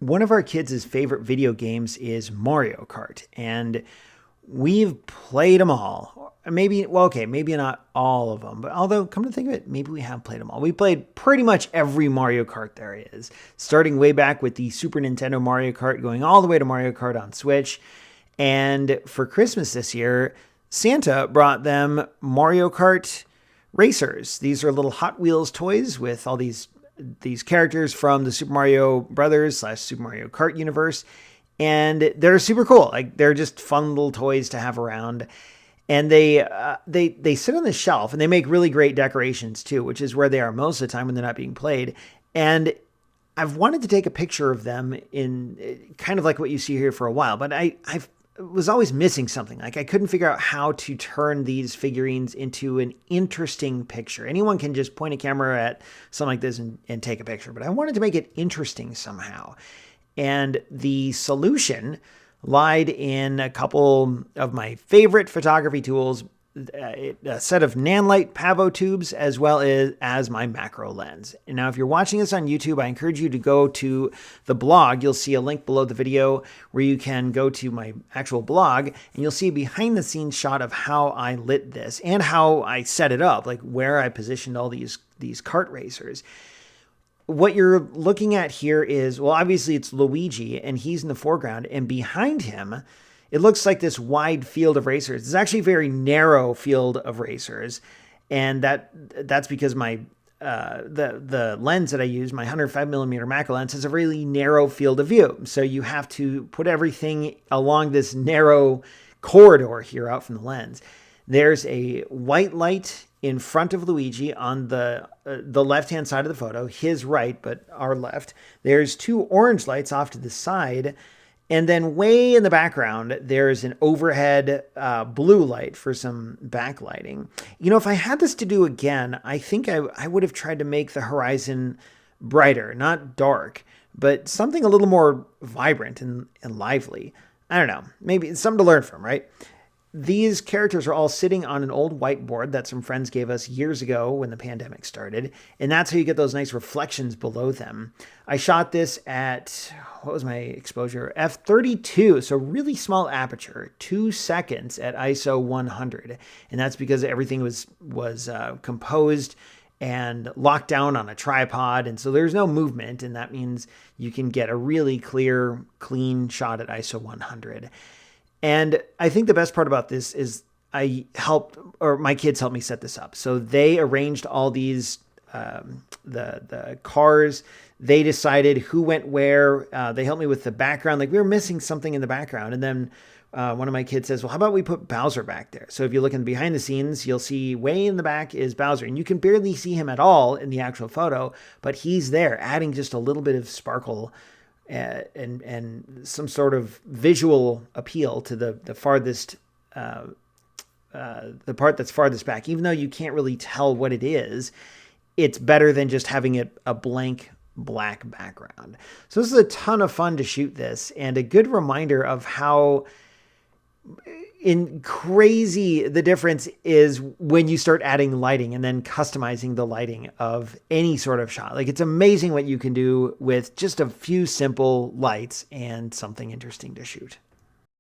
One of our kids' favorite video games is Mario Kart, and we've played them all. Maybe, well, okay, maybe not all of them, but although, come to think of it, maybe we have played them all. We played pretty much every Mario Kart there is, starting way back with the Super Nintendo Mario Kart, going all the way to Mario Kart on Switch. And for Christmas this year, Santa brought them Mario Kart Racers. These are little Hot Wheels toys with all these characters from the Super Mario Brothers / Super Mario Kart universe. And they're super cool. Like, they're just fun little toys to have around. And they sit on the shelf, and they make really great decorations too, which is where they are most of the time when they're not being played. And I've wanted to take a picture of them in kind of like what you see here for a while, but I was always missing something. Like, I couldn't figure out how to turn these figurines into an interesting picture. Anyone can just point a camera at something like this and take a picture, but I wanted to make it interesting somehow. And the solution lied in a couple of my favorite photography tools, a set of Nanlite Pavo tubes, as well as my macro lens. And now, if you're watching this on YouTube, I encourage you to go to the blog. You'll see a link below the video where you can go to my actual blog, and you'll see a behind the scenes shot of how I lit this and how I set it up, like where I positioned all these kart racers. What you're looking at here is, well, obviously it's Luigi, and he's in the foreground, and behind him, it looks like this wide field of racers. It's actually a very narrow field of racers, and that's because my the lens that I use, my 105mm macro lens, has a really narrow field of view. So you have to put everything along this narrow corridor here out from the lens. There's a white light in front of Luigi on the left-hand side of the photo, his right, but our left. There's two orange lights off to the side. And then way in the background, there's an overhead blue light for some backlighting. You know, if I had this to do again, I think I would have tried to make the horizon brighter, not dark, but something a little more vibrant and lively. I don't know. Maybe it's something to learn from, right? These characters are all sitting on an old whiteboard that some friends gave us years ago when the pandemic started, and that's how you get those nice reflections below them. I shot this at, what was my exposure? f32, so really small aperture, 2 seconds at ISO 100, and that's because everything was composed and locked down on a tripod, and so there's no movement, and that means you can get a really clear, clean shot at ISO 100. And I think the best part about this is my kids helped me set this up. So they arranged all these, the cars. They decided who went where. They helped me with the background. Like, we were missing something in the background. And then one of my kids says, well, how about we put Bowser back there? So if you look in behind the scenes, you'll see way in the back is Bowser. And you can barely see him at all in the actual photo, but he's there, adding just a little bit of sparkle and some sort of visual appeal to the farthest, the part that's farthest back. Even though you can't really tell what it is, it's better than just having it a blank black background. So this is a ton of fun to shoot this, and a good reminder of how crazy the difference is when you start adding lighting and then customizing the lighting of any sort of shot. Like, it's amazing what you can do with just a few simple lights and something interesting to shoot.